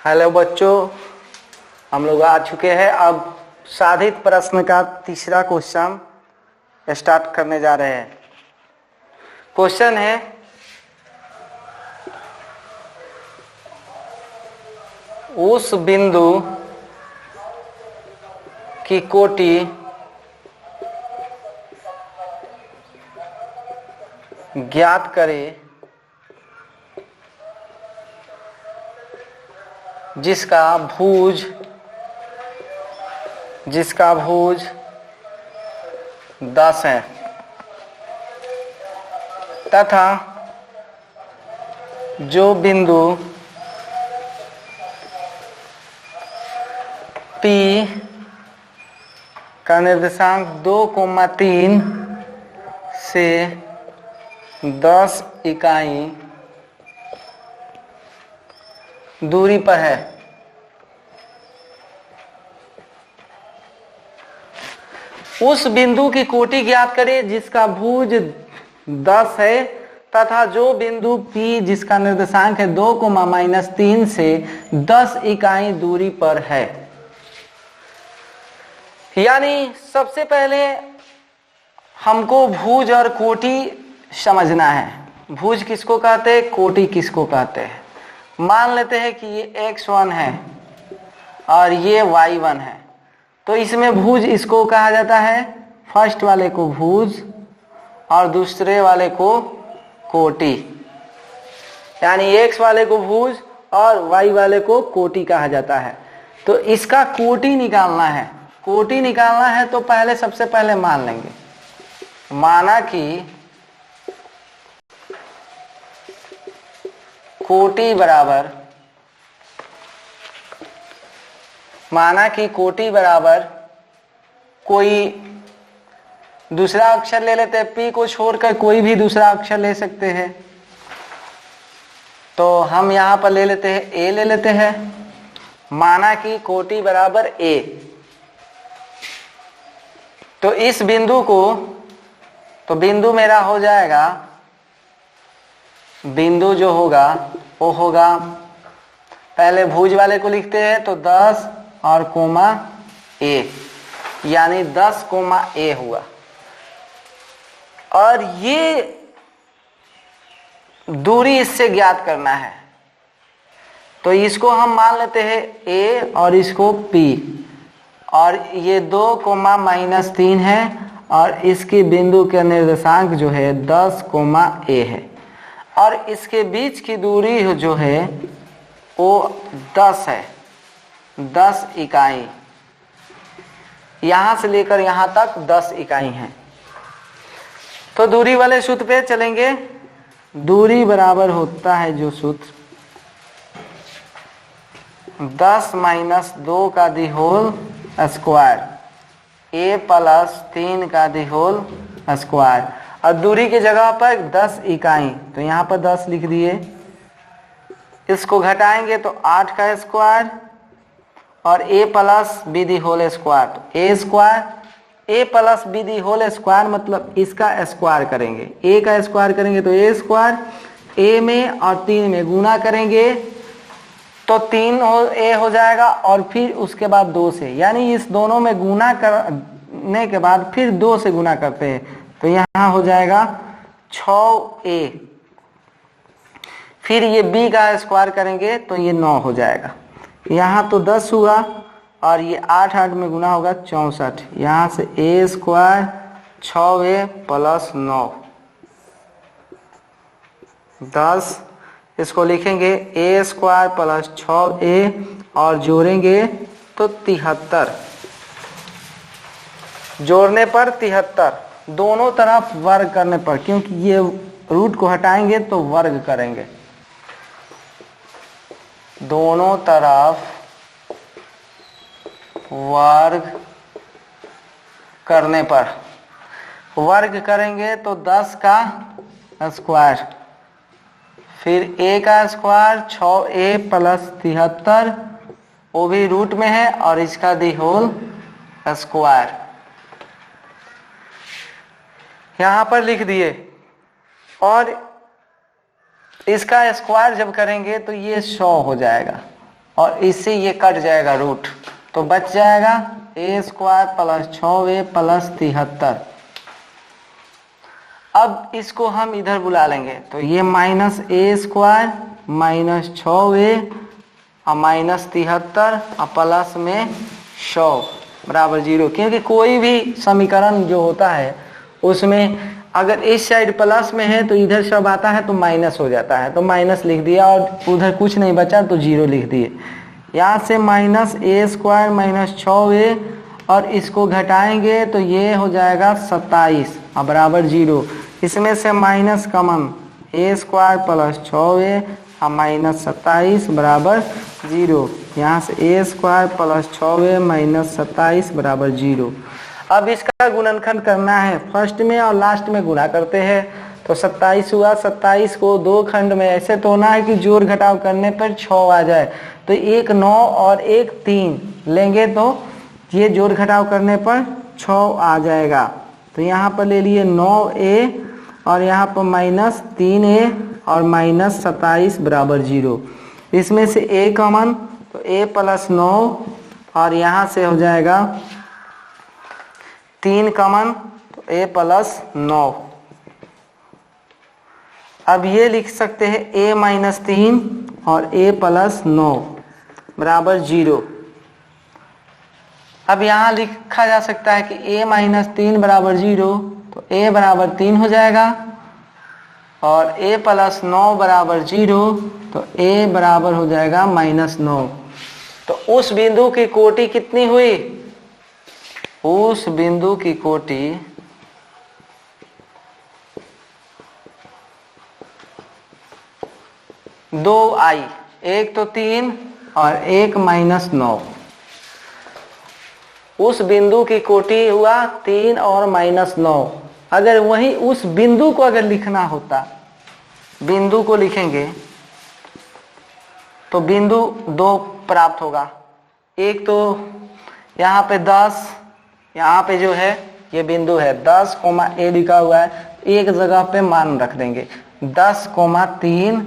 Hello बच्चों, हम लोग आ चुके हैं। अब साधित प्रश्न का तीसरा क्वेश्चन स्टार्ट करने जा रहे हैं। क्वेश्चन है उस बिंदु की कोटि ज्ञात करें जिसका भुज 10 है तथा जो बिंदु P का निर्देशांक 2,3 से 10 इकाई दूरी पर है। उस बिंदु की कोटि ज्ञात करें जिसका भुज 10 है तथा जो बिंदु P जिसका निर्देशांक है 2,-3 से 10 इकाई दूरी पर है। यानी सबसे पहले हमको भुज और कोटि समझना है। भुज किसको कहते हैं, कोटि किसको कहते हैं। मान लेते हैं कि ये x1 है और ये y1 है, तो इसमें भुज इसको कहा जाता है, फर्स्ट वाले को भुज और दूसरे वाले को कोटि। यानी x वाले को भुज और y वाले को कोटि कहा जाता है। तो इसका कोटि निकालना है। कोटि निकालना है तो पहले सबसे पहले मान लेंगे, माना कि कोटि बराबर कोई दूसरा अक्षर ले लेते हैं। P को छोड़कर कोई भी दूसरा अक्षर ले सकते हैं। तो हम यहाँ पर ले लेते हैं A ले लेते हैं। माना कि कोटि बराबर A, तो इस बिंदु को, तो बिंदु मेरा हो जाएगा, बिंदु जो होगा वो होगा, पहले भुज वाले को लिखते हैं तो 10 और कोमा A, यानी 10, A हुआ। और ये दूरी इससे ज्ञात करना है, तो इसको हम मान लेते हैं A और इसको P, और ये 2,-3 है और इसकी बिंदु के निर्देशांक जो है 10, A है, और इसके बीच की दूरी जो है वो 10 है, 10 इकाई। यहां से लेकर यहां तक 10 इकाई है। तो दूरी वाले सूत्र पे चलेंगे। दूरी बराबर होता है जो सूत्र 10 - 2 का दी होल स्क्वायर, A + 3 का दी होल स्क्वायर, और दूरी की जगह पर 10 इकाई, तो यहाँ पर 10 लिख दिए। इसको घटाएंगे तो 8 का स्क्वायर और A + B the whole square, तो A square, A + B the whole square मतलब इसका स्क्वायर करेंगे। A का स्क्वायर करेंगे तो A स्क्वायर, A में और 3 में गुना करेंगे तो 3 A हो जाएगा, और फिर उसके बाद 2 से, यानी इस दोनों में गुना करने के बाद फिर 2 से गुना करते हैं, तो यहाँ हो जाएगा 6A। फिर ये B का स्क्वायर करेंगे तो ये 9 हो जाएगा। यहाँ तो 10 हुआ और ये 8 में गुना होगा 64। यहाँ से A स्क्वायर 6A + 9 10, इसको लिखेंगे A स्क्वायर + 6A और जोड़ेंगे तो 73। जोड़ने पर 73, दोनों तरफ वर्ग करने पर, क्योंकि ये रूट को हटाएंगे तो वर्ग करेंगे, दोनों तरफ वर्ग करने पर, वर्ग करेंगे तो 10 का स्क्वायर, फिर A का स्क्वायर 6A + 73, वो भी रूट में है, और इसका दी होल स्क्वायर यहाँ पर लिख दिए। और इसका स्क्वायर जब करेंगे तो ये 100 हो जाएगा, और इससे ये कट जाएगा रूट, तो बच जाएगा a square plus 6a plus 73। अब इसको हम इधर बुला लेंगे, तो ये minus a square minus 6a और माइनस 73 और प्लस में 100 बराबर 0। क्योंकि कोई भी समीकरण जो होता है उसमें अगर इस साइड प्लस में है तो इधर सब आता है तो माइनस हो जाता है, तो माइनस लिख दिया और उधर कुछ नहीं बचा तो 0 लिख दिए। यहाँ से minus a square minus 6a और इसको घटाएंगे तो ये हो जाएगा 27 और बराबर 0। इसमें से minus common a square plus 6a और माइनस 27 बराबर 0। यहाँ से a square plus 6a minus 27 बराबर 0। अब इसका गुणनखंड करना है, फर्स्ट में और लास्ट में गुणा करते हैं तो 27 हुआ। 27 को दो खंड में ऐसे तोड़ना है कि जोड़ घटाव करने पर 6 आ जाए, तो एक 9 और एक 3 लेंगे तो ये जोड़ घटाव करने पर 6 आ जाएगा। तो यहाँ पर ले लिए 9a और यहाँ पर माइनस 3a और माइनस 27 बराबर 0। इसमें से a कॉमन तो a प्लस 9 और यहाँ से हो जाएगा 3 कॉमन तो a प्लस 9। अब ये लिख सकते हैं a माइनस 3 और a प्लस 9 बराबर 0। अब यहाँ लिखा जा सकता है कि a माइनस 3 बराबर 0, तो a बराबर 3 हो जाएगा और a प्लस 9 बराबर 0, तो a बराबर हो जाएगा माइनस 9। तो उस बिंदु की कोटि कितनी हुई? उस बिंदु की कोटि 2 आई, एक तो 3 और एक माइनस 9। उस बिंदु की कोटि हुआ 3 और माइनस 9। अगर वही उस बिंदु को अगर लिखना होता, बिंदु को लिखेंगे तो बिंदु 2 प्राप्त होगा। एक तो यहाँ पे 10, यहाँ पे जो है ये बिंदु है 10 कोमा a लिखा हुआ है, एक जगह पे मान रख देंगे 10 कोमा 3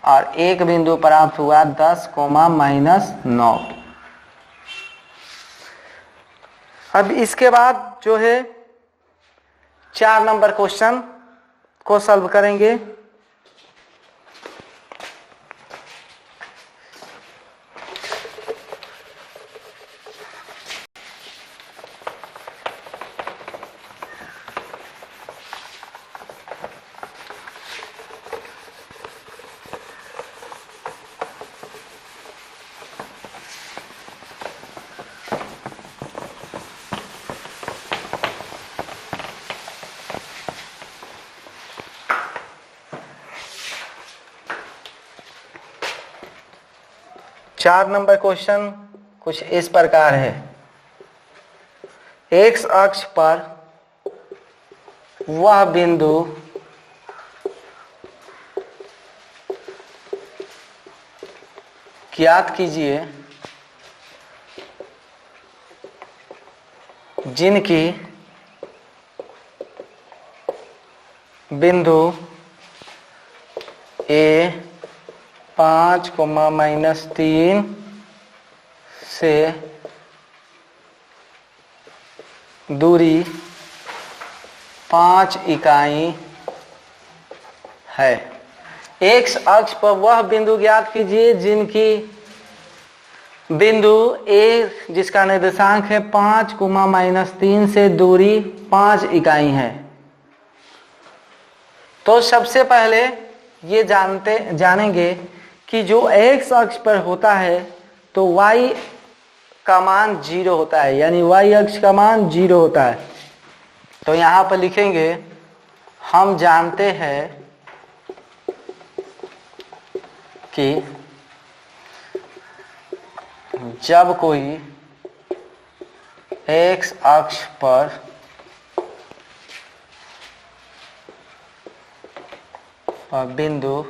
और एक बिंदु प्राप्त हुआ 10 कोमा माइनस 9। अब इसके बाद जो है 4 नंबर क्वेश्चन को सॉल्व करेंगे। चार नंबर क्वेश्चन कुछ इस प्रकार है। एक्स अक्ष पर वह बिंदु ज्ञात कीजिए जिनकी बिंदु ए 5 कोमा माइनस 3 से दूरी 5 इकाई है। एक्स अक्ष पर वह बिंदु ज्ञात कीजिए जिनकी बिंदु ए जिसका निर्देशांक है 5 कोमा माइनस 3 से दूरी 5 इकाई है। तो सबसे पहले ये जानेंगे कि जो एक्स अक्ष पर होता है तो y का मान 0 होता है, यानी y अक्ष का मान 0 होता है। तो यहाँ पर लिखेंगे हम जानते हैं कि जब कोई एक्स अक्ष पर बिंदु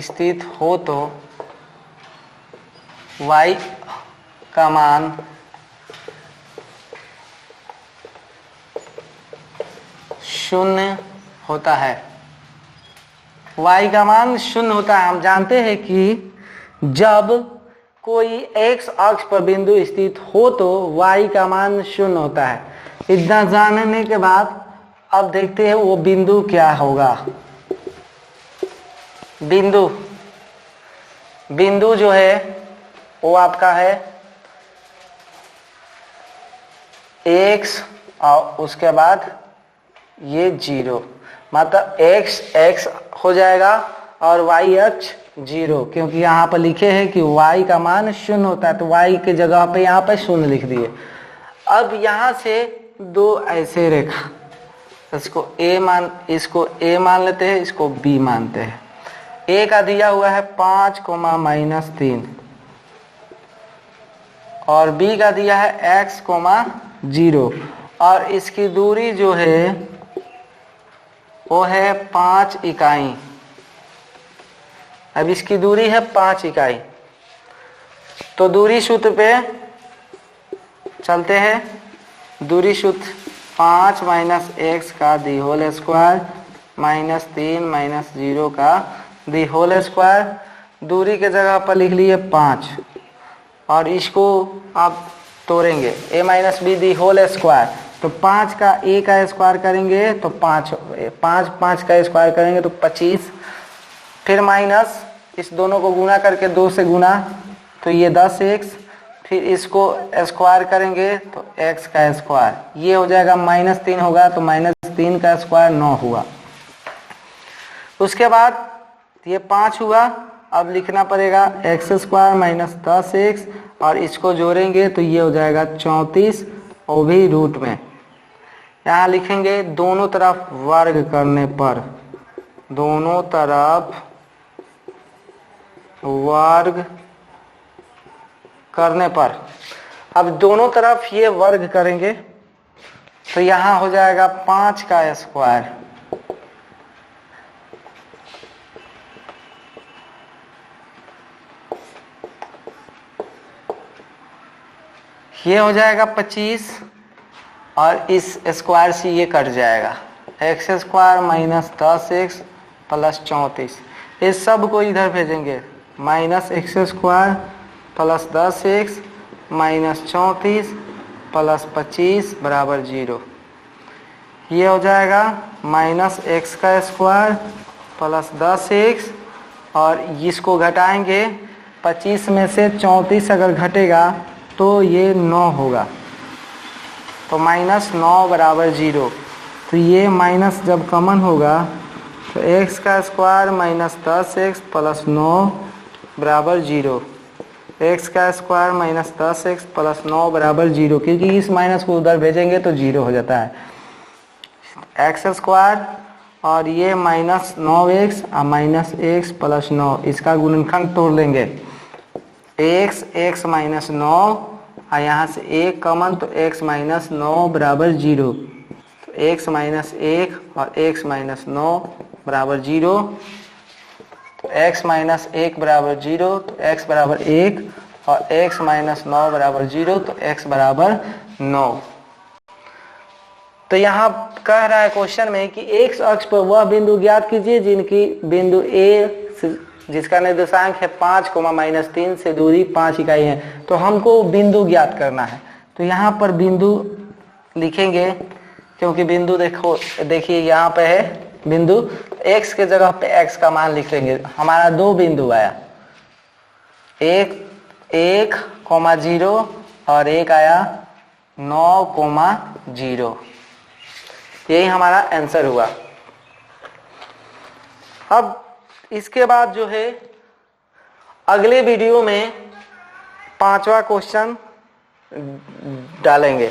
स्थित हो तो y का मान 0 होता है, y का मान शून्य होता है। हम जानते हैं कि जब कोई x अक्ष पर बिंदु स्थित हो तो y का मान शून्य होता है। इतना जानने के बाद अब देखते हैं वो बिंदु क्या होगा। बिंदु जो है वो आपका है x और उसके बाद ये 0, मतलब x हो जाएगा और y अक्ष 0, क्योंकि यहाँ पर लिखे हैं कि y का मान शून्य होता है तो y के जगह पे यहाँ पे शून्य लिख दिए। अब यहाँ से दो ऐसे रेखा, इसको a मान लेते हैं, इसको b मानते हैं। a का दिया हुआ है 5, -3 और b का दिया है x, 0 और इसकी दूरी जो है वो है 5 इकाई। अब इसकी दूरी है 5 इकाई, तो दूरी सूत्र पे चलते हैं। दूरी सूत्र 5 - x का दी होल स्क्वायर -3 - 0 का दी होल स्क्वायर। दूरी के जगह पर लिख लिए 5 और इसको आप तोड़ेंगे a - b the whole square, तो 5 का a का स्क्वायर करेंगे तो 5 का स्क्वायर करेंगे तो 25, फिर माइनस इस दोनों को गुना करके 2 से गुना तो ये 10x, फिर इसको स्क्वायर करेंगे तो x का स्क्वायर, ये हो जाएगा -3 होगा तो -3 का स्क्वायर 9 हुआ। उसके बाद ये 5 हुआ, अब लिखना पड़ेगा x² - 10x और इसको जोड़ेंगे तो ये हो जाएगा 34 और भी रूट में। यहाँ लिखेंगे दोनों तरफ वर्ग करने पर, दोनों तरफ वर्ग करने पर, अब दोनों तरफ ये वर्ग करेंगे तो यहाँ हो जाएगा 5 का स्क्वायर, ये हो जाएगा 25 और इस स्क्वायर से ये कट जाएगा x² - 10x + 34। इस सब को इधर भेजेंगे -x² + 10x - 34 + 25 = 0। ये हो जाएगा -x² + 10x और इसको घटाएंगे, 25 में से 34 अगर घटेगा तो ये 9 होगा, तो -9 = 0। तो ये माइनस जब कॉमन होगा तो x² - 10x + 9 = 0, x² - 10x + 9 = 0, क्योंकि इस माइनस को उधर भेजेंगे तो 0 हो जाता है। x² और ये -9x और -x + 9, इसका गुणनखंड तोड़ लेंगे, x - 9 और यहाँ से 1 कॉमन तो x - 9 = 0, तो x - 1 और x - 9 = 0, तो x - 1 = 0 तो x = 1 और x - 9 = 0 तो x = 9। तो यहाँ कह रहा है क्वेश्चन में कि x अक्ष पर वह बिंदु ज्ञात कीजिए जिनकी बिंदु A जिसका निर्देशांक है 5, -3 से दूरी 5 इकाई है। तो हमको बिंदु ज्ञात करना है, तो यहाँ पर बिंदु लिखेंगे, क्योंकि बिंदु देखिए यहाँ पे है बिंदु, x के जगह पे x का मान लिख लेंगे। हमारा 2 बिंदु आया, 1, 0 और एक आया 9, 0। यही हमारा आंसर हुआ। अब इसके बाद जो है अगले वीडियो में 5वां क्वेश्चन डालेंगे।